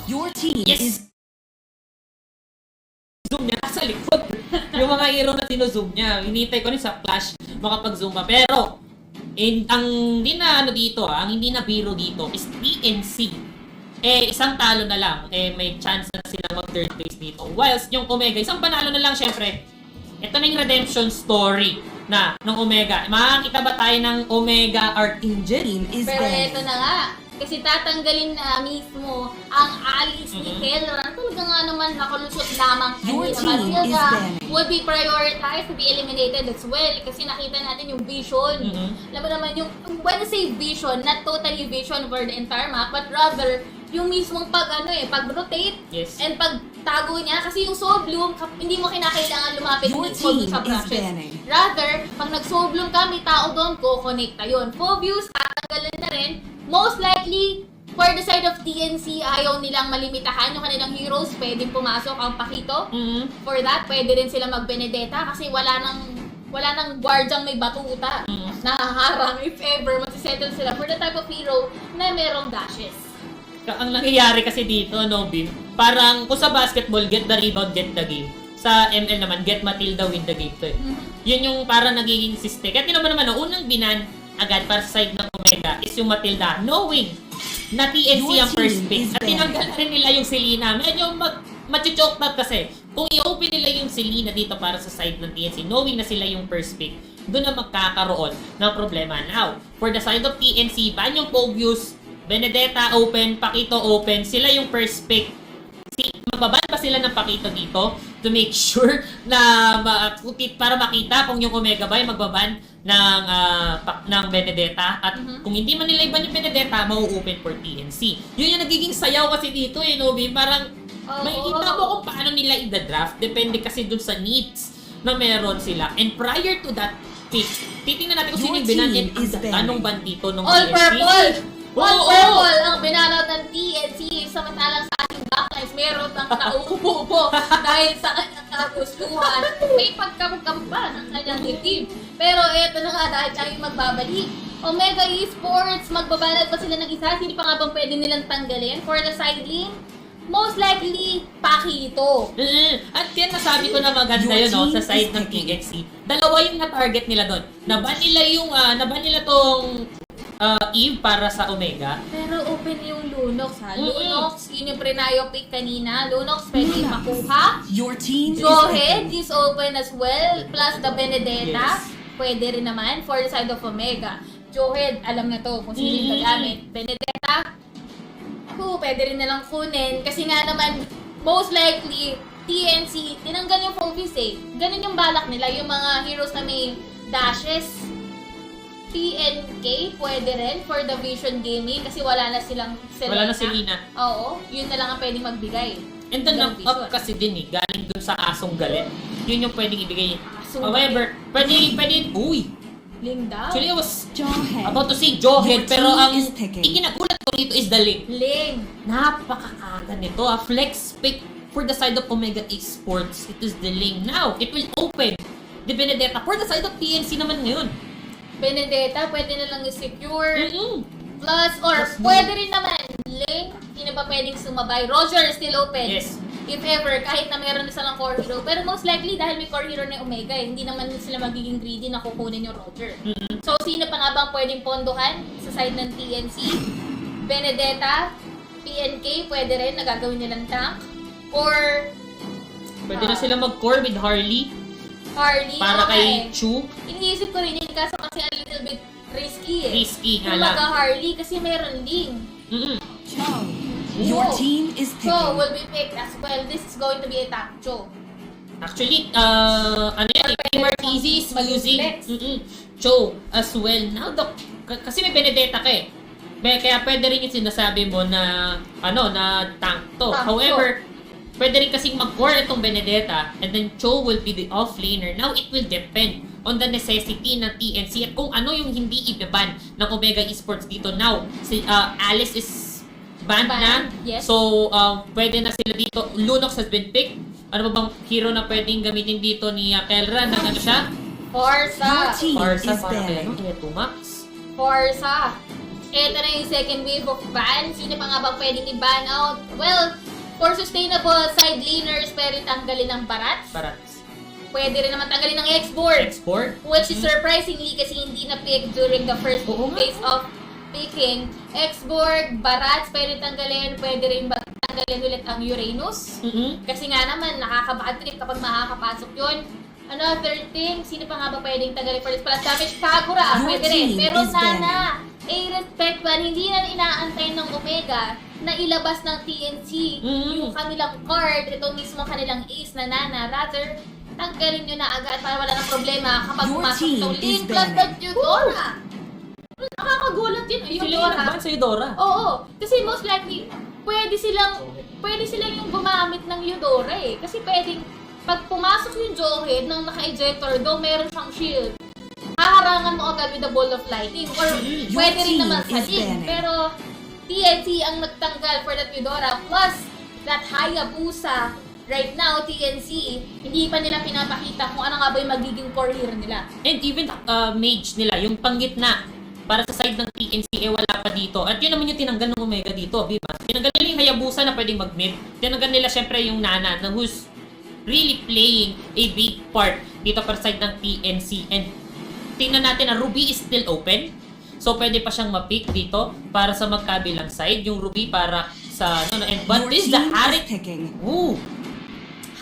Your team Yes! is Zoom niya nasa likod. Yung mga hero na sinuzoom niya. Hinintay ko rin sa flash makapag-zoom pa. Pero, ang hindi na ano dito, ang hindi na biro dito is PNC. Isang talo na lang, may chance na sila mag third place dito. Whilst yung Omega, isang panalo na lang syempre. Ito na yung redemption story na ng Omega. Makakita ba tayo ng Omega Archangel? team is Pero banned. eto na nga, kasi tatanggalin na mismo ang alis ni Kelra. Talaga nga naman nakalusot lamang Your kanina. team is Matilda banned. would be prioritized to be eliminated as well. Kasi nakita natin yung vision. Alam mo naman yung, when I say vision, not totally vision for the entire map, but rather, yung mismong pag-rotate Yes. and pagtago niya. Kasi yung Soul Bloom, hindi mo kinakailangan lumapit Your mismo dun team sa is branches. banning. Rather, pag nag-Soul Bloom ka, may tao doon, kukonekta yun. Phobius, tatanggalin na rin. Most likely, for the side of TNC, ayaw nilang malimitahan yung kanilang heroes. Pwedeng pumasok ang Pakito. For that, pwede rin sila mag-Benedetta kasi wala nang guardiang may batuta na haharang if ever magsisettle sila for the type of hero na merong dashes. Ang nangyayari kasi dito, no, Bim, parang kung sa basketball, get the rebound, get the game. Sa ML naman, get Matilda, win the game to. Yun yung parang nagiging system. Kaya tinaman naman, no, unang binan agad para sa side ng Omega is yung Matilda, knowing na TNC Your ang first team pick. is At tinanggal rin nila yung Selena. Medyo machuchoke na kasi. Kung i-open nila yung Selena dito para sa side ng TNC, knowing na sila yung first pick, doon na magkakaroon ng problema. Now, for the side of TNC, ban yung Phobius, Benedetta open, Pakito open, sila yung first pick. Magbaban pa sila ng Pakito dito to make sure na para makita kung yung Omega ba ay magbaban ng Benedetta at kung hindi man nila iban yung Benedetta, mau-open for TNC. Yun yung nagiging sayaw kasi dito Nobi, parang makikita mo kung paano nila i-draft, depende kasi dun sa needs na meron sila. And prior to that pick, titingnan natin kung sino yung binan and anong bandito ng All TNC. purple! All Oo! purple ang binanat ng TNC samantalang sa ating backlines meron ng nauubo dahil sa kanyang kagustuhan. May pagkamukamba ng kanyang team. Pero eto na nga dahil tayo magbabalik. Omega Esports, magbabalad pa sila ng isa? Hindi pa nga bang pwede nilang tanggalin for the side lane? Most likely, Pakito. At yan nasabi ko na maganda yun, no, sa side ng TNC. Dalawa yung na-target nila doon. Naban nila tong Eve para sa Omega. Pero open yung Lunox ha. Lunox, yun yung prenayo pick kanina. Lunox pwede makuha. Your team is Johead banned. is open as well. Plus the Benedetta. Yes. Pwede rin naman for the side of Omega. Johead, alam na to kung sino yung gagamit. Benedetta, pwede rin nalang kunin. Kasi nga naman, most likely, TNC, tinanggal yung Phobius eh. Ganun yung balak nila. Yung mga heroes na may dashes. PNK, pwede rin for the Vision Gaming kasi wala na silang Selena. Wala na Selena. Oo, yun na lang ang pwedeng magbigay. And then Yung up Vision. kasi din galing dun sa Asong Galit. Yun yung pwedeng ibigay. Asong However, pwede, Ling daw. actually I was Johead. about to say Johead, Your pero team ang is picking. ikinagulat ko dito is the link. Ling. Napakakaga nito. Flex pick for the side of Omega Esports. It is the link. Now, it will open the Benedetta for the side of TNC naman ngayon. Benedetta, pwede na lang i-secure. Plus, or Plus, pwede rin naman, Ling, sino ba pwedeng sumabay? Roger is still open. Yes. If ever, kahit na meron na silang core hero. Pero most likely, dahil may core hero na Omega, hindi naman sila magiging greedy na kukunin yung Roger. So, sino pa nga bang pwedeng pondohan sa side ng TNC? Benedetta, PNK, pwede rin, nagagawin nilang tank. Or, Pwede na sila mag-core with Harley Harley. para kay okay. Chu. Iniisip ko rin yun, kaso kasi a little bit risky eh. Risky nga Kung lang. Harley, kasi meron Ling. Cho. Your team is So, picking. will be picked as well. This is going to be a top Cho. Actually, ano yan, Marquise is using Cho as well. Now, kasi may Benedetta ka eh. Kaya pwede rin yung sinasabi mo na, na tank to. Tank However, pwede rin kasing mag-core itong Benedetta and then Cho will be the off-laner. Now, it will depend on the necessity ng TNC at kung ano yung hindi i-ban ng Omega Esports dito. Now, si Alice is banned na. Yes. So, pwede na sila dito. Lunox has been picked. Ano ba bang hero na pwedeng gamitin dito ni Kelra? Na ano siya? Forza. Your team Forza is para kay banned. Tumax. Forza. Ito na yung second wave of ban. Sino pa nga bang pwedeng i-ban out? Well, sustainable side laners, pwede tanggalin ng Barats. Parats. Pwede rin naman tanggalin ng Export. Export. Which is surprisingly kasi hindi na pick during the first Oo nga. phase of picking. Exborg, Barats, pwede tanggalin. Pwede rin tanggalin ulit ang Uranus. Kasi nga naman, nakaka-bad trip kapag makakapasok yun. Another thing, sino pa nga ba pwedeng tanggalin for this plus damage? Kagura, Your pwede rin. team Pero is Nana, respect man, hindi na inaantay ng Omega na ilabas ng TNC yung kanilang card, ito mismo kanilang ace na Nana. Rather, tanggalin nyo na agad para wala ng problema kapag Your pumasok team itong is Link plus banned. the Eudora. Nakakagulat yun, Sila yung Eudora. nagban sa Eudora. Oo, kasi most likely, pwede silang yung gumamit ng Eudora eh. Kasi pwedeng, pag pumasok yung Johead ng naka-ejector, though meron siyang shield, haharangan mo agad with the ball of lightning. Or Your pwede rin team naman sa is Link. banned. Pero TNT ang nagtanggal for that Eudora. Plus, that Hayabusa, right now, TNC, hindi pa nila pinapakita kung ano nga ba yung magiging career nila. And even mage nila, yung panggitna para sa side ng TNC, wala pa dito. At yun naman yung tinanggal ng Omega dito, diba? Tinanggal nila yung Hayabusa na pwedeng mag-mid. Tinanggal nila syempre yung Nana na who's really playing a big part dito para sa side ng TNC. And tingnan natin na Ruby is still open. So pwede pa siyang ma-pick dito para sa magkabilang side. Yung Ruby para sa and but Your this is the team Harit. is picking. Ooh!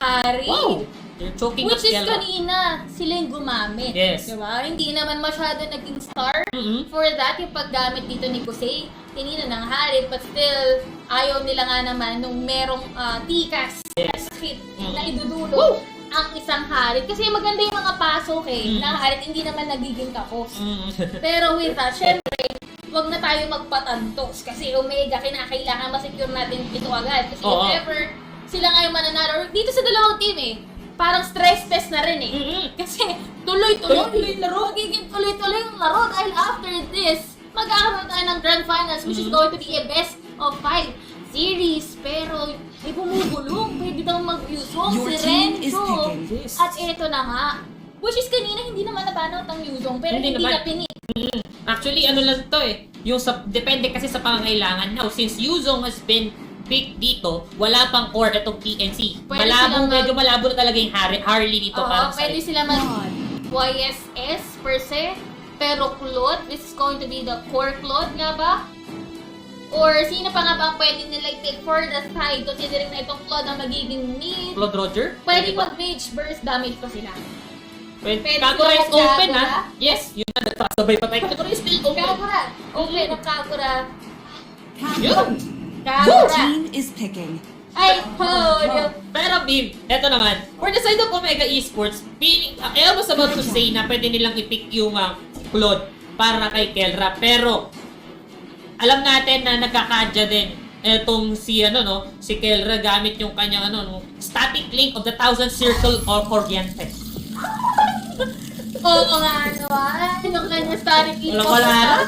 Hari. Wow! They're choking Which up is Yellow. kanina, sila yung gumamit. Yes. Diba? Hindi naman masyado naging star for that yung paggamit dito ni Kusei. Kanina ng Harit, but still, ayaw nila nga naman nung merong tikas at sakit na idudulog ang isang Harit. Kasi maganda yung mga pasok na Harit, hindi naman nagiging kapos. Pero with that, syempre, wag na tayo magpatantos kasi Omega, kinakailangan ma-secure natin ito agad. Kasi Oo. if ever sila nga yung mananalo, dito sa dalawang team parang stress test na rin Kasi tuloy-tuloy laro. Magiging tuloy-tuloy yung laro dahil after this, magkakaroon tayo ng Grand Finals which is going to be a best of 5 series. Pero, may bumubulong. Pwede daw mag-Yuzong Your si team is Renzo. picking. Yes. At eto na nga. Which is kanina hindi naman nabanot ang Yuzong pero Hindi hindi naman. na pinik. Actually, ano lang to yung depende kasi sa pangangailangan. Now, since Yuzong has been picked dito, wala pang core itong TNC. Pwede Malabo, silang medyo malabo na talaga yung Harley dito para sa Pwede sila mag-YSS per se. Pero Claude, this is going to be the core Claude nga ba? Or sino pa nga ba ang pwede nila i-pick for the side considering na itong Claude ang magiging mid? Claude Roger. Pwede ba? mag-mage burst damage pa sila. Pwede. pwede Kagura is sila open mag-Kagura? ha. Yes, yun na. Sabay pa tayo. Kagura is still open. Kagura! Okay, ng Kagura. Yun. Your Kagura! team is picking. Ay, hold you. Pero Bim, eto naman, for the side of Omega Esports, I was about to say na pwede nilang i-pick yung Claude para kay Kelra. Pero, alam natin na nagkakadya din etong si Kelra gamit yung kanyang static link of the 1,000 circle or Corriente. Oo nga naman. Yung kanya static info. Wala.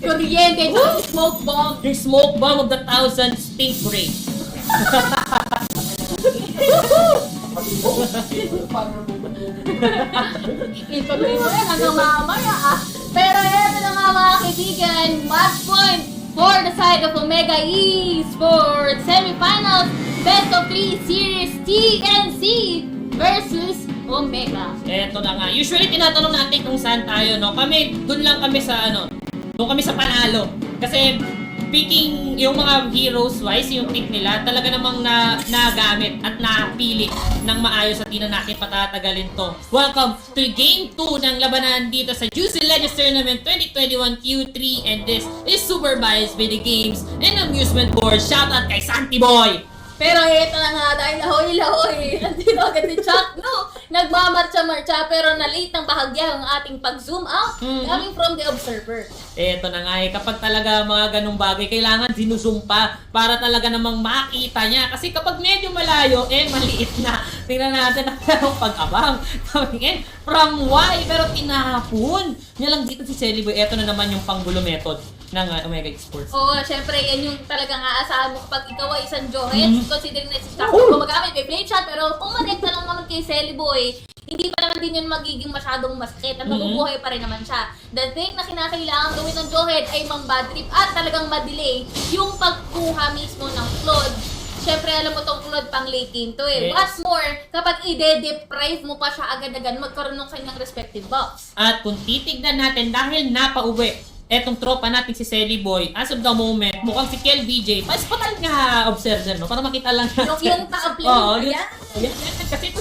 Kuryente, smoke bomb. Yung smoke bomb of the 1,000 stingray. Ituloy mo yan hanggang mamaya Pero eto na nga mga kaibigan, match point for the side of Omega Esports Semifinals Best of 3 Series TNC versus Omega. Eto na nga. Usually tinatanong natin kung saan tayo, no? Doon lang kami sa doon kami sa panalo. Kasi picking yung mga heroes wise, yung pick nila, talaga namang nagamit at napili ng maayos at di na natin patatagalin to. Welcome to Game 2 ng labanan dito sa Juicy Legends Tournament 2021 Q3 and this is supervised by the Games and Amusement Board. Shoutout kay Santi Boy! Pero ito na nga dahil lahoy-lahoy. Nandito agad si Chuck, no? Nagmamarcha-marcha pero na-late ng bahagya ang ating pag-zoom out coming from the observer. Eto na nga kapag talaga mga ganung bagay, kailangan sinusum pa para talaga namang makita niya. Kasi kapag medyo malayo, maliit na. Tingnan natin ang merong pag-abang. Coming in from Y, pero tinahapon niya lang dito si Celiboy. Eto na naman yung panggulo method ng Omega Esports. Oo, syempre, yan yung talagang aasahan mo kapag ikaw ay isang Johet. Considering na si Chuck, gumagamit, may play shot, pero kung manekta lang naman kay Celiboy, hindi pa naman din yun magiging masyadong masakit at mabubuhay pa rin naman siya. The thing na kinakailangan gawin ng Johet ay mang bad trip at talagang ma-delay yung pagkuha mismo ng Claude syempre alam mo tong Claude pang late game to eh. Yes. What's more, kapag ide-deprive mo pa siya agad-agad, magkaroon ng kanyang respective buffs. At kung titignan natin, dahil napauwi etong tropa natin si Selly Boy, as of the moment, mukhang si Kel BJ, patal nga observer, no? Para makita lang natin. Yung pa-play. Oo, Ayan. Yan. Kasi ito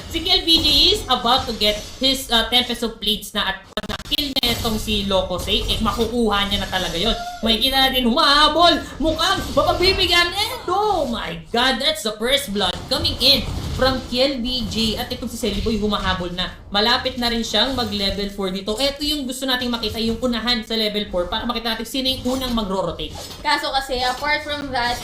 si Kel BJ is about to get his Tempest of Plates na at pag na-kill niya itong si Locosay, makukuha niya na talaga yon. Makikita natin, humahabol, mukhang mapagbibigyan, and oh my God, that's the first blood coming in from Kel BJ. At itong si Selly Boy humahabol na. Malapit na rin siyang mag-level 4 dito. Ito yung gusto nating makita, yung unahan sa level 4 para makita natin sino yung unang magro-rotate. Kaso kasi, apart from that,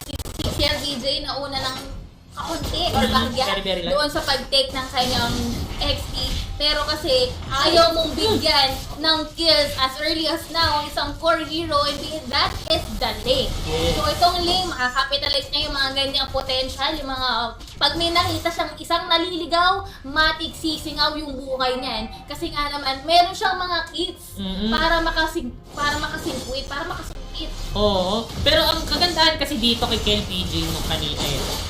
si LBJ na una ng kaunti or bahagya very light. doon sa pag-take ng kanyang XP. Pero kasi, ayaw mong bigyan ng kills as early as now ang isang core hero, and that is the lane. Yes. So itong lane, makakapitalize niya yung mga ganyang potential, yung mga, pag may nakita siyang isang naliligaw, matik sisingaw yung buhay niyan. Kasi nga naman, meron siyang mga kits para makasingkwit, para makasingkwit. Oo. Pero ang kagandahan kasi dito kay Kel BJ nung kanina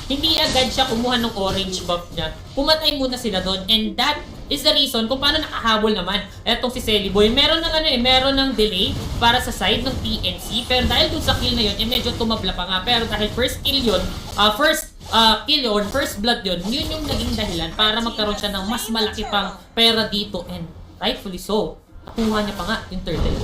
hindi agad siya kumuha ng orange buff niya. Pumatay muna sila doon, and that is the reason kung paano nakahabol naman etong si Selly Boy. Meron ng meron ng delay para sa side ng TNC, pero dahil dun sa kill na yun, medyo tumabla pa nga. Pero dahil first kill yun, kill or first blood yun yung naging dahilan para magkaroon siya ng mas malaki pang pera dito, and rightfully so. Nakuha niya pa nga yung turtle.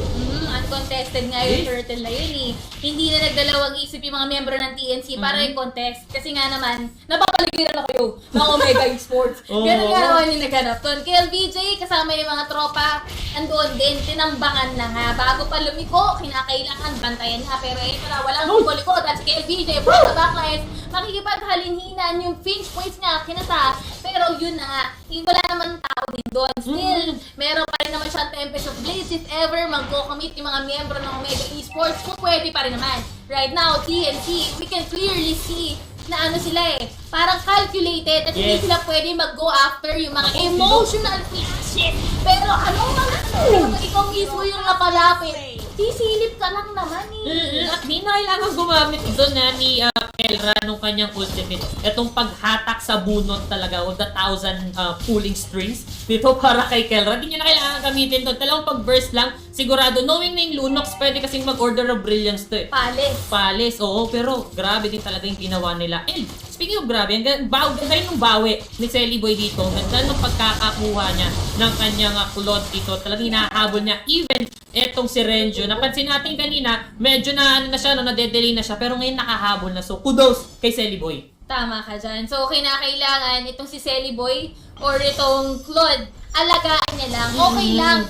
Uncontested nga yung turtle na yun eh. Hindi na nagdalawang isip yung mga miyembro ng TNC para i-contest. Kasi nga naman, napapaligiran ako kayo ng Omega Esports. Ganun nga naman yung naghanap doon. Kaya LBJ, kasama yung mga tropa, andoon din, tinambangan na nga. Bago pa lumiko, kinakailangan bantayan na. Pero ito na, walang liko dahil si LBJ, from the backlines, makikipaghalinhinan yung finch points niya, kinata. Pero yun na nga, wala naman tao din doon. Still, meron pa rin naman siyang Tempest of Blades if ever magko-commit yung mga miyembro ng Omega Esports, kung pwede pa rin naman. Right now, TNC, we can clearly see na ano sila parang calculated at hindi sila pwede mag-go after yung mga emotional flashes. Pero anong mga ikaw mismo yung napalapit, sisilip ka lang naman At di na kailangan gumamit ito na ni Kelra nung kanyang ultimate. Itong paghatak sa bunot talaga of the 1,000 pulling strings dito para kay Kelra. Di niya na kailangan gamitin doon. Talagang pag-burst lang, sigurado, knowing na yung Lunox, pwede kasing mag-order of brilliance to Palace, oo. Pero grabe din talaga yung ginawa nila. And speaking of grabe, ang ganda yung bawi ni Selly Boy dito. Ganda ng pagkakakuha niya ng kanyang Claude dito. Talagang hinahabol niya. Even etong si Renjo, napansin natin kanina, medyo na nade-delay na siya, pero ngayon nakahabol na. So, kudos kay Selly Boy. Tama ka dyan. So, kinakailangan itong si Selly Boy or itong Claude, alagaan niya lang. Okay lang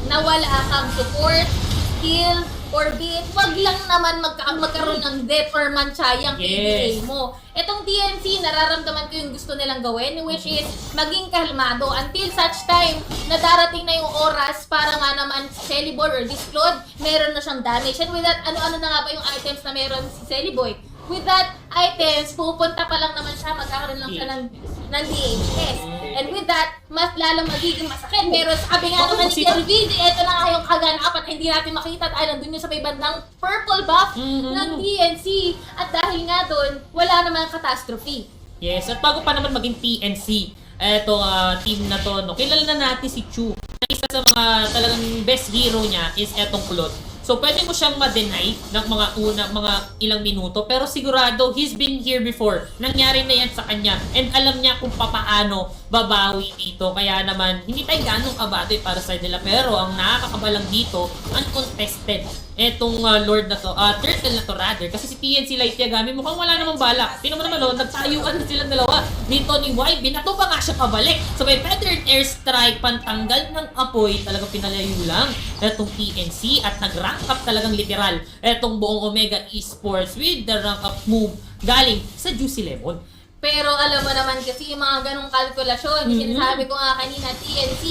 na wala kang support, skill, or be it, wag lang naman magkaroon ng death or manchayang PDA mo. Itong TNC, nararamdaman ko yung gusto nilang gawin, which is maging kalmado until such time na darating na yung oras para nga naman si Selly Boy or this Claude, meron na siyang damage. And with that, ano-ano na nga ba yung items na meron si Selly Boy? With that items, pupunta pa lang naman siya, magkakaroon lang siya ng DHS. And with that, mas lalong magiging masakit. Pero sabi nga naman ni LVD, ito na nga yung kaganapan na hindi natin makita dahil nandun yung sa may bandang purple buff ng TNC. At dahil nga doon, wala naman catastrophe. Yes, at bago pa naman maging TNC, eto team na to, no, kilala na natin si Chu. Isa sa mga talagang best hero niya is etong Claude. So, pwede mo siyang ma-deny ng mga ilang minuto, pero sigurado, he's been here before. Nangyari na yan sa kanya, and alam niya kung papaano babawi dito. Kaya naman, hindi tayo ganong kabado para sa nila, pero ang nakakabalang dito, uncontested. Etong Lord na to, Turtle na to rather, kasi si TNC Light Yagami mukhang wala namang balak. Tingnan mo naman, nagtayuan na silang dalawa. Dito ni Y, binato pa nga siya pabalik. So may Feathered Airstrike, pantanggal ng apoy, talagang pinalayo lang etong TNC at nag-rank up talagang literal etong buong Omega Esports with the rank up move galing sa Juicy Lemon. Pero alam mo naman kasi yung mga ganong kalkulasyon, yung sinasabi ko nga kanina, TNC,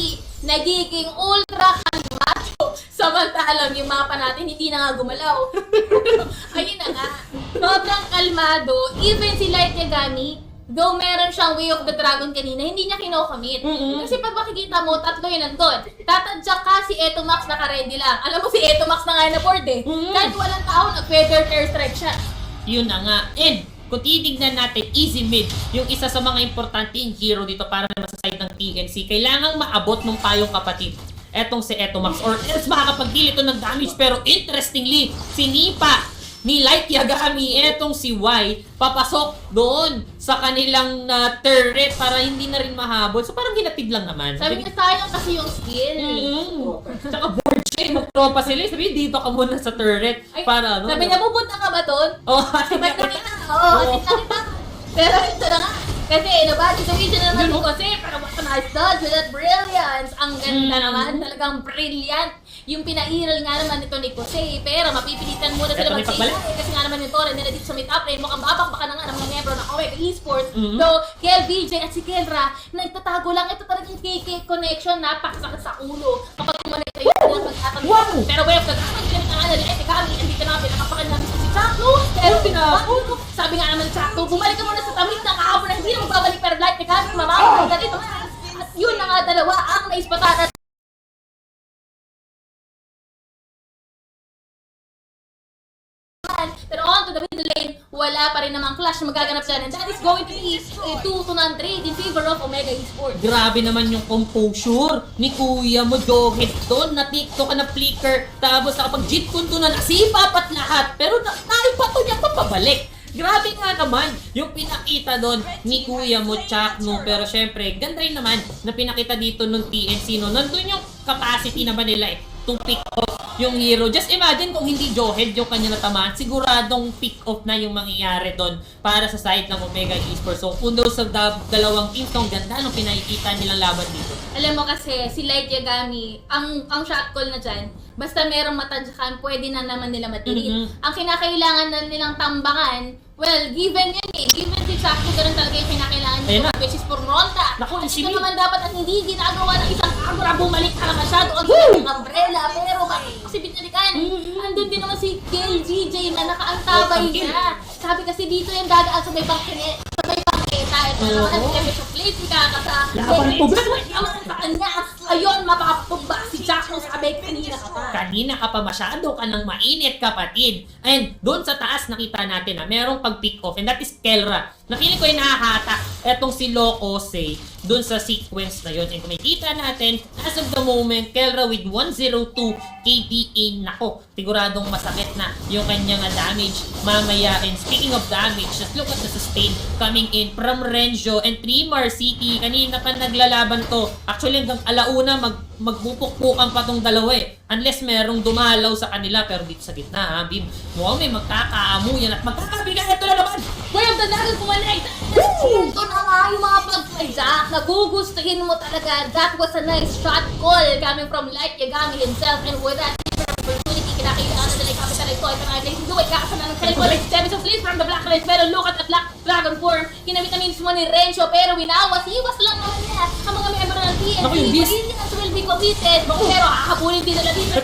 nagiging ultra kalmado. Samantalang yung mapa natin, hindi na nga gumalaw. Ayun na nga. Sobrang kalmado. Even si Light Yagami, though meron siyang Way of the Dragon kanina, hindi niya kinocommit. Kasi pag makikita mo, tatlo yun nandun. Tatadyak ka si Etomax naka-ready lang. Alam mo si Etomax na nga na board Kahit walang tao, nag-feather airstrike siya. Yun na nga. And kung titignan natin, easy mid, yung isa sa mga importanteng hero dito para naman sa side ng TNC, kailangang maabot nung tayong kapatid. Etong si Etomax or else makakapag-deal ito ng damage, pero interestingly, sinipa ni Light Yagami etong si Y papasok doon sa kanilang turret para hindi na rin mahabol. So parang ginatid lang naman. Sabi niya, sayang kasi yung skill. Tsaka board siya, magtropa sila. Sabi, dito ka muna sa turret. Ay, Para ano. sabi niya, pupunta ka ba doon? Oh, Sabi niya, oo, kita. Pero ito na nga. Kasi, situation na naman ko kasi, pero what a nice dodge with that brilliance. Ang ganda naman, talagang brilliant. Yung pinairal nga naman nito ni Jose, pero mapipilitan muna Ito sila may pagbalik. kasi nga naman yung Torre nila dito sa mid-up lane, mukhang babakbaka na nga ng mga membro ng Omega Esports. Mhm. So, Kel VJ at si Kelra, nagtatago lang. Ito talagang KK connection, napakasakit sa ulo. Kapag kumanek kayo, kanilang pagtatanong. Wow! Pero well, pagkakang ganit ang analyze, kami, andito na, pinakapakan namin si Chaklo. Pero sabi nga naman ni Chaklo, bumalik ka muna sa tamis na kahapon na hindi na magbabalik, pero like ni kami, mamamaw, ganito. At yun na nga dalawa ang naispataran. Pero on to the middle lane, wala pa rin namang clash na magaganap dyan. And that is going to be 2-3 in favor of Omega Esports. Grabe naman yung composure ni Kuya mo, Joget doon, na TikTok na flicker, tapos nakapag-jeet kundo na nasipa pat lahat, pero naipato niya pa pabalik. Grabe nga naman yung pinakita doon ni Kuya mo, Chakno, pero syempre, ganda rin naman na pinakita dito nung TNC, no? Nandun yung capacity naman nila to pick off yung hero. Just imagine kung hindi Johead yung kanya natamaan, siguradong pick off na yung mangyayari doon para sa side ng Omega Esports. So, kundo sa dalawang teams, ang ganda nung pinakikita nilang laban dito. Alam mo kasi, si Light Yagami, ang shot call na dyan, basta merong matadyakan, pwede na naman nila matirin. Ang kinakailangan na nilang tambakan, well, given yan eh. Given si Chaklo, ganun talaga yung kinakailangan Ayun nyo, na. which is for Ronda. Naku, At si ito Mi. naman dapat ang hindi ginagawa ng isang Agura, bumalik ka naman siya doon sa ating umbrella. Pero kasi binalikan, andun din naman si Gale GJ na nakaantabay niya. Sabi kasi dito yung dadaan sa may bangkene, sa may bangketa. Ito naman ang kami sa place, kakasa. Laban po ba? Naman sa kanya. Ayun, mapapagba si Chaklo, sabi kanina ka pa. Kanina ka pa masyado ka ng mainit, kapatid. And doon sa taas nakita natin na merong pag-pick off, and that is Kelra. Napiling ko yung nakahata etong si Lokose doon sa sequence na yun. And kung makikita natin, as of the moment, Kelra with 102 KDA. Nako, siguradong masakit na yung kanyang damage mamaya. And speaking of damage, just look at the sustain coming in from Renjo and Trimar City. Kanina pa naglalaban to. Actually, hanggang alauna magpupukpukan pa tong dalawa eh. Unless merong dumalaw sa kanila, pero dito sa gitna ha, Bim. Mukhang may magkakaamuyan at magkakabigan. Ito na naman! Boy, ang danagal kumanek! Ito na nga yung mga pag-hijack. Nagugustuhin mo talaga. That was a nice shot call coming from Light Yagami himself. And with that opportunity, kinakailangan na nila capitalize ito. Ito nga, Blazing Blue, kakasana ng teleport. Seven of Fleece from the Black Race. Pero look at the Black Dragon form. Kinamit na mismo ni Renzo, pero winawas-iwas lang naman niya ang mga member ng TNT. Naku, yung beast. Brilliance will be committed. Pero hahabulin din nila dito.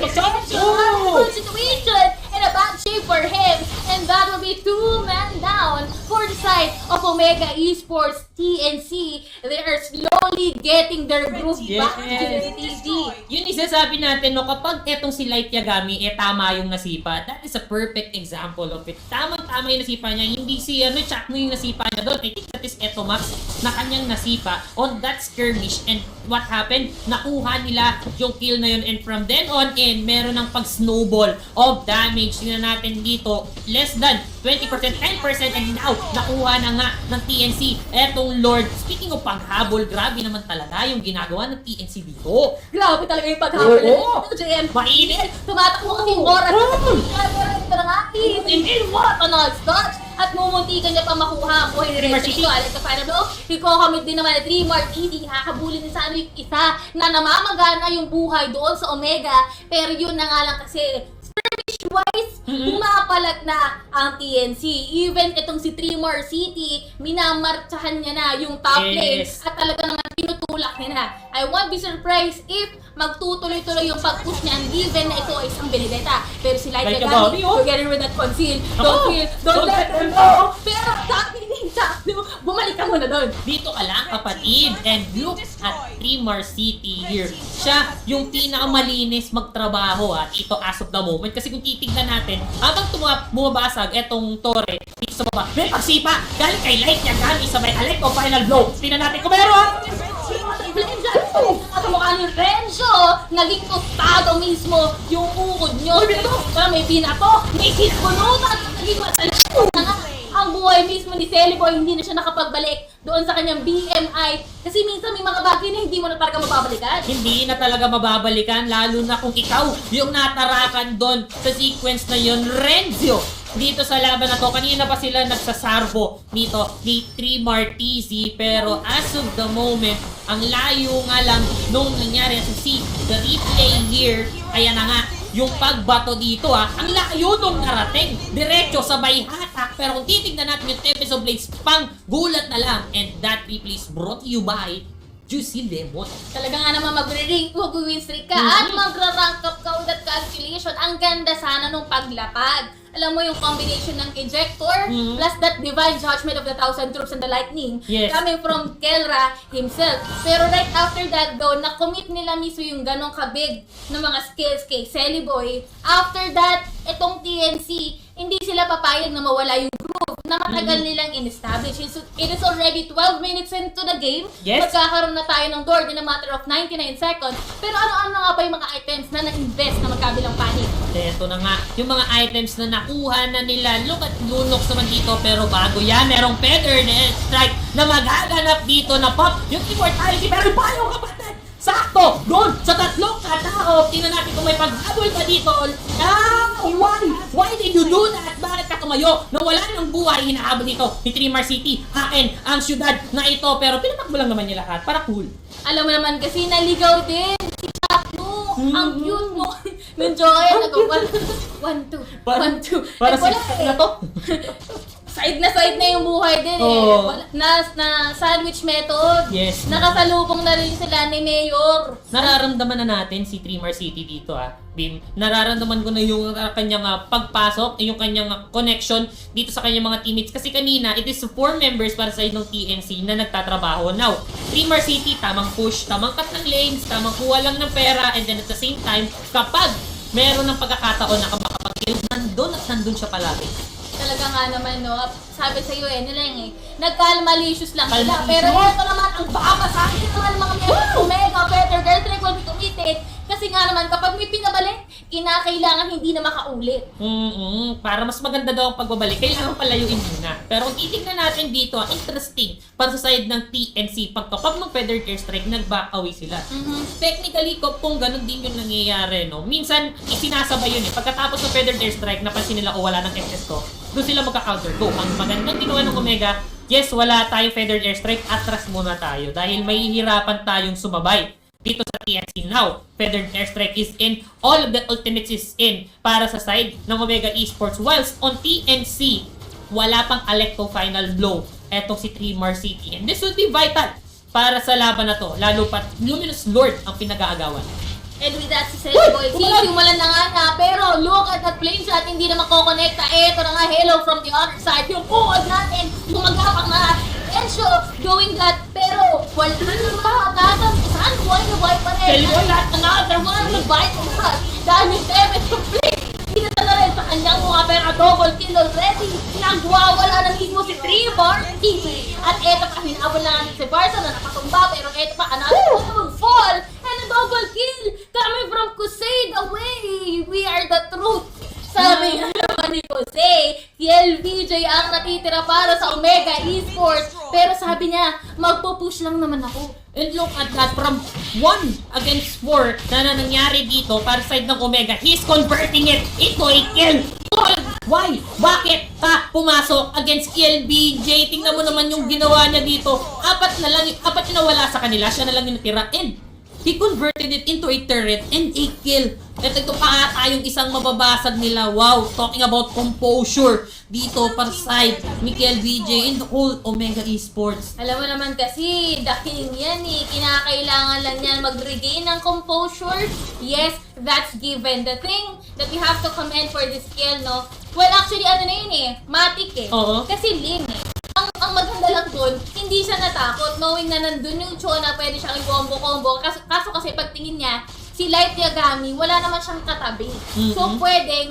Oh! Situation in a bad shape for him. And that will be 2-man down for the side of Omega Esports TNC. They are slowly getting their groove back to the TD. Yun isasabi natin, no, kapag etong si Light Yagami, tama yung nasipa. That is a perfect example of it. Tamang-tama yung nasipa niya. Hindi si Chakno yung nasipa niya doon. I think that is Etomax na kanyang nasipa on that skirmish. And what happened? Nakuha nila yung kill na yun. And from then on in, meron ng pag-snowball of damage. Tingnan natin dito, less than 20%, 10%, and now, nakuha na nga ng TNC. Etong Lord, speaking of paghabol, grabe naman talaga yung ginagawa ng TNC dito. Grabe talaga yung paghabol Oo. ng JM. Mainit. Tumatakbo kasi yung oras. Ito na nga, in what a nice touch. At mumuntikan niya pa makuha ang buhay ni Trimar Renzo City. dito. Alam ka para blow. Iko-commit din naman ni Trimar City. Hakabulin din sa yung isa na namamagana yung buhay doon sa Omega. Pero yun na nga lang kasi skirmish-wise, pumapalag na ang TNC. Even itong si Trimar City, minamartsahan niya na yung top lane. Yes. At talaga naman tinutulak niya na. I won't be surprised if magtutuloy-tuloy yung pag-push niya given na ito ay isang Benedetta. Pero si Light Light Yagami, Yagami, oh. together with that conceal, Ako, don't feel, don't let them know. Pero sabi ni Chakno, bumalik ka muna doon. Dito ka lang, kapatid. And look at Trimar City here. Siya yung pinakamalinis magtrabaho dito as of the moment. Kasi kung titignan natin, habang bumabasag etong Torre, dito sa baba. May pagsipa! Galing kay Light Yagami sa may Alecto Final Blow. Tingnan natin kung meron! At mukha ni Renzo, naging tostado mismo yung ukod nyo. May binato, may sinbunutan, naging masalasyon na nga. Ang buhay mismo ni Celiboy, hindi na siya nakapagbalik doon sa kanyang BMI. Kasi minsan may mga bagay na hindi mo na talaga mababalikan. Hindi na talaga mababalikan, lalo na kung ikaw yung natarakan doon sa sequence na yun, Renzo. Dito sa laban na to, kanina pa sila nagsasarbo dito ni Trimar TZ, pero as of the moment, ang layo nga lang nung nangyari sa the replay here, kaya na nga, yung pagbato dito ang layo nung narating. Diretso sabay hatak, pero kung titignan natin yung Tempest of Blades, pang gulat na lang. And that replay is brought to you by Juicy Lemon. Talaga nga naman mag-win streak ka at magra-rank up ka with that calculation. Ang ganda sana nung paglapag. Alam mo yung combination ng ejector plus that divine judgment of the 1,000 troops and the lightning coming from Kelra himself. Pero right after that though, na-commit nila mismo yung ganong kabig ng mga skills kay Celiboy. After that, itong TNC, hindi sila papayag na mawala yung groove na matagal nilang in-establish. It is already 12 minutes into the game. Yes. Magkakaroon na tayo ng door in a matter of 99 seconds. Pero ano-ano nga ba yung mga items na na-invest na magkabilang panig? Ito na nga, yung mga items na nakuha na nila. Look at Lunox naman dito, pero bago yan, merong Feather Strike na magaganap dito na pop yung immortality, pero pa yung kapatid! Sakto! Doon! Sa tatlong katao! Tingnan natin kung may paghabol pa dito. Why? Why did you do that? Bakit ka tumayo? Nawala ng buhay, hinahabol dito ni Trimar City. Akin ang syudad na ito. Pero pinatakbo lang naman niya lahat para cool. Alam mo naman kasi naligaw din si Chapno. Ang cute mo. Nung Joy, nag-1, 2, 1, 2. Para sa na to? Side na yung buhay din Na sandwich method. Yes. Nakasalubong na rin sila ni Mayor. Nararamdaman na natin si Trimar City dito Bim. Nararamdaman ko na yung kanyang pagpasok, yung kanyang connection dito sa kanyang mga teammates. Kasi kanina, it is 4 members para sa ng TNC na nagtatrabaho. Now, Trimar City, tamang push, tamang cut ng lanes, tamang kuha lang ng pera, and then at the same time, kapag meron ng pagkakataon na makapag-kill, nandun at nandun siya palagi. Talaga nga naman, no? Sabi sa'yo nila nagka-malicious lang sila. Malicious. Pero ito naman, ang babasahin naman mga members, Omega, Peter, Girl Trick will be committed. Kasi nga naman, kapag may pinabalik, kinakailangan hindi na makaulit. Para mas maganda daw ang pagbabalik, kailangan palayuin muna. Pero kung titignan natin dito, interesting para sa side ng TNC, pagkapag ng Feathered Airstrike, nag-back away sila. Technically, kung ganun din yung nangyayari, no? Minsan, isinasabay yun Pagkatapos ng Feathered Airstrike, napansin nila, wala ng SS to, doon sila magka-counter go. Ang magandang ginawa ng Omega, yes, wala tayong Feathered Airstrike, atras muna tayo dahil mahihirapan tayong sumabay dito sa TNC. Now, Feathered Airstrike is in, all of the ultimates is in para sa side ng Omega Esports. Whilst on TNC, wala pang Alecto Final Blow etong si Trimar City. And this will be vital para sa laban na to, lalo pat Luminous Lord ang pinag-aagawan. And with that, si Celiboy, sisimulan na nga pero look at that plane shot, hindi na makokonekta. Eto na nga, hello from the other side. Yung buod natin, gumagapang na. Enzo doing that, pero wala nang makakatatan. Saan buhay na buhay pa rin? Celiboy, At another one, nag-bite ko ka. Dahil may Tempest of Blades. Pinatala rin sa kanyang mga pera, double kill already. Nagwawala na mismo si Trimar TV. At eto pa, hinabol na natin si Barca na nakatumba. Pero eto pa, another one fall. And a double kill coming from Crusade away. We are the truth. Sabi nga naman ni Jose, LVJ ang natitira para sa Omega Esports. Pero sabi niya, magpo-push lang naman ako. And look at that, from 1 against 4 na nangyari dito para sa side ng Omega, he's converting it into a kill. Why? Bakit ka pumasok against LBJ? Tingnan mo naman yung ginawa niya dito. Apat yung nawala sa kanila, siya na lang yung natira. And he converted it into a turret and a kill. At ito pa ata yung isang mababasag nila. Wow, talking about composure dito para side ni LBJ in the whole Omega Esports. Alam mo naman kasi, the king yan kinakailangan lang yan mag-regain ng composure. Yes, that's given. The thing that we have to commend for this kill, no? Well, actually, ano na yun matic Oo. Kasi Lin ang maganda lang dun, hindi siya natakot knowing na nandun yung Cho na pwede siyang i-combo-combo. Kaso kasi pagtingin niya, si Light Yagami, wala naman siyang katabi. So pwede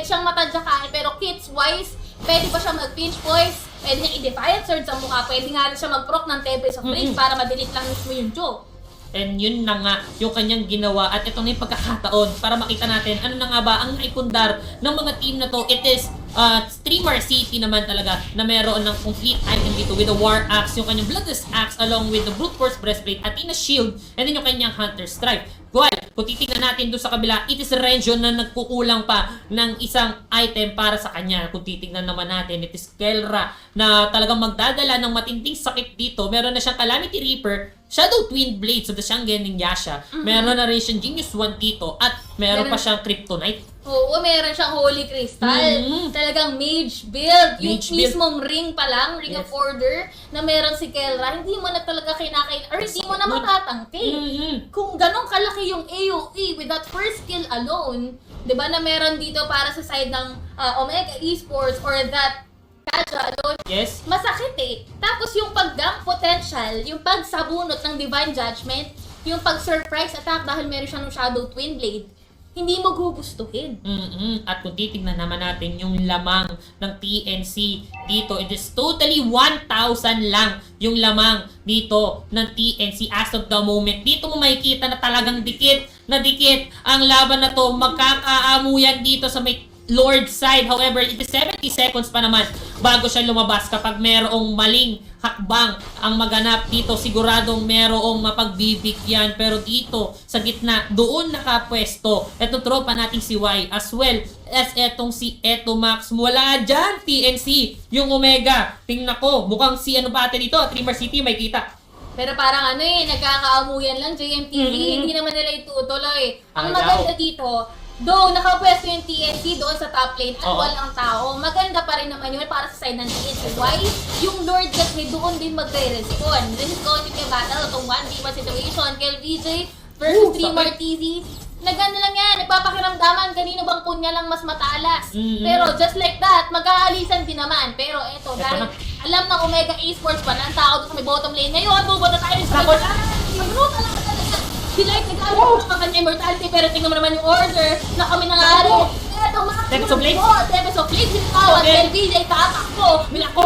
siyang matadyakan, pero kits-wise, pwede ba siya mag-pinch voice? Pwede niya i-defiant sword sa mukha. Pwede nga rin siya mag-proc ng Tempest of Rage para madelete lang mismo yung joke. And yun na nga yung kanyang ginawa at ito na yung pagkakataon para makita natin ano na nga ba ang naipundar ng mga team na to. It is Streamer City naman talaga na meron ng complete item dito with the War Axe, yung kanyang Bloodless Axe along with the Brute Force Breastplate, Athena Shield, and then yung kanyang Hunter Strike. Well, kung titignan natin doon sa kabila, it is Renjo na nagkukulang pa ng isang item para sa kanya. Kung titignan naman natin, it is Kelra na talagang magdadala ng matinding sakit dito. Meron na siyang Calamity Reaper, Shadow Twin Blades of the Shingen ng Yasha. Meron na rin siyang Genius 1 dito at meron pa siyang Kryptonite. Oo, meron siyang Holy Crystal. Talagang mage build. Yung Mage build. mismong ring pa lang, Ring of Yes. Order, na meron si Kelra, hindi mo na talaga kinakain, or hindi mo na matatangke. Kung ganong kalaki yung AoE with that first skill alone, di ba na meron dito para sa side ng Omega Esports or that Kaja alone, Yes. masakit eh. Tapos yung pag-gank potential, yung pagsabunot ng Divine Judgment, yung pag-surprise attack dahil meron siya ng Shadow Twin Blade, hindi mo gugustuhin. At kung titignan naman natin yung lamang ng TNC dito, it is totally 1,000 lang yung lamang dito ng TNC as of the moment. Dito mo makikita na talagang dikit na dikit ang laban na to. Magkakaamuyan dito sa may Lord side. However, it is 70 seconds pa naman bago siya lumabas. Kapag merong maling hakbang ang maganap dito, siguradong merong mapagbibigyan. Pero dito, sa gitna, doon nakapwesto etong tropa nating si Y as well as etong si Etomax. Wala dyan, TNC, yung Omega. Tingnan ko, mukhang si ano ba dito, Streamer City, may kita. Pero parang ano eh, nagkakaamuyan lang JMTV, hindi naman nila itutuloy. Ang Ayaw. maganda dito, though nakapwesto yung TNC doon sa top lane at Oo. walang tao, maganda pa rin naman yun para sa side ng TNC. Why? Yung Lord kasi doon din magre-respond. This is going to be a battle, itong 1v1 situation. Kel VJ versus Streamer TV. Nagano lang yan, nagpapakiramdaman kanino bang punya lang mas matalas. Pero just like that, magkaalisan din naman. Pero eto, dahil na. alam ng Omega Esports pa ng tao doon sa may bottom lane. Ngayon, bubuto tayo sa Tapos, magruta lang talaga. Si Light nag-aaral pa kanya immortality, pero tingnan mo naman yung order na kami nangyari. Eto, mga Tempest of Blades? Tempest of Blades, sinitawag. Okay. LBJ, tatakbo. Milako.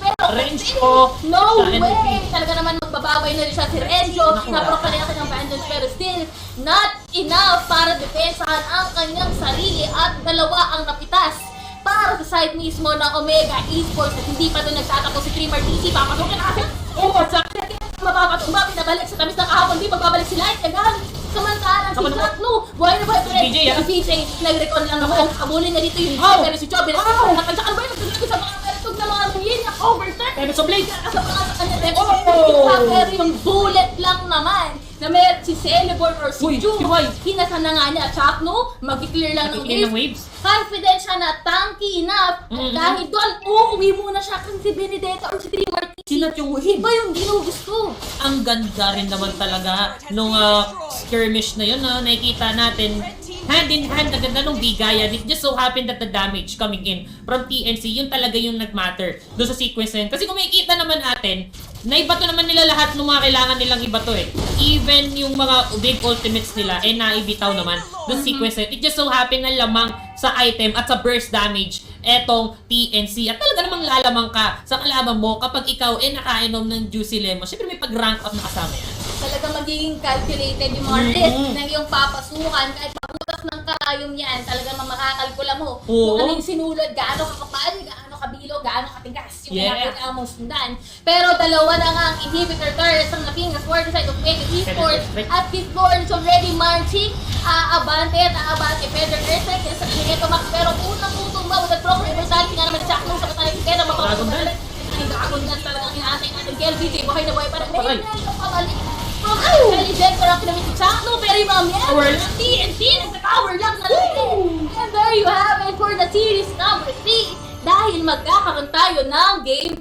Pero, Range ko. no Sa NP. way! Talaga naman magbababay na rin siya si Renjo. Naku, Naproc na rin ang kanyang bandage, pero still, not enough para depensahan ang kanyang sarili at dalawa ang napitas para sa side mismo ng Omega Esports at hindi pa doon nagtatapos si Streamer TC. Papasukin na kasi. Oh, what's up? Mapapatumba, pinabalik sa tamis ng kahapon. Di magbabalik si Light. Agad. Samantalang si Katno. Buhay na buhay pa rin. BJ, ah. Si BJ, nag-recon lang naman. Kabulin na dito yung Joe. Pero si Joe, nakasakal ba yung nagsasabi sa mga karitog na mga luyin na overturn. Tempest of Blades. Sa mga sa kanya, pero yung bullet lang naman na may si Celeborn or si Uy, Ju, si Y. hinasan na nga niya. Chakno, mag-clear lang ng Nag-clear ng waves. waves. Confident siya na tanky enough. At dahil doon, uuwi muna siya kasi si Benedetta or si Streamer TC. Sinat yung wave. Iba yung ginugusto. Ang ganda rin naman talaga nung skirmish na yun na nakikita natin hand in hand, ang ganda nung bigayan. It just so happened that the damage coming in from TNC, yun talaga yung nag-matter doon sa sequence na yun. Kasi kung makikita naman natin, naibato naman nila lahat ng mga kailangan nilang ibato eh. Even yung mga big ultimates nila, naibitaw naman doon sa sequence na yun. It just so happened na lamang sa item at sa burst damage etong TNC. At talaga namang lalamang ka sa kalaban mo kapag ikaw nakainom ng Juicy Lemon. Siyempre may pag-rank up na kasama yan. Talaga magiging calculated yung mga risk ng iyong papasukan. Kahit pabutas ng karayom yan, talagang makakalkula mo Oo. kung ano yung sinulad, gaano kakapal, gaano kabilo, gaano katigas yung Yeah. kailangan mong sundan. Pero dalawa na nga ang inhibitor turrets ng napingas for the side of Mega Esports at Kitborn is already marching. Abante at Abante Pedro Earthquake sa Kineto Max, pero unang tutumba with the proper immortality nga naman Jack Long sa katanay si Kena Dragon Dance. Ay, Dragon Dance talaga ang inaantay natin. KLBJ, buhay na buhay pa rin. Patay. May pabalik. Intelligent pero ang pinamit si Jack Long, pero yung mga Power. miyembro ng TNT nagka-power lang na lang. And there you have it for the series number 3 dahil magkakaroon tayo ng game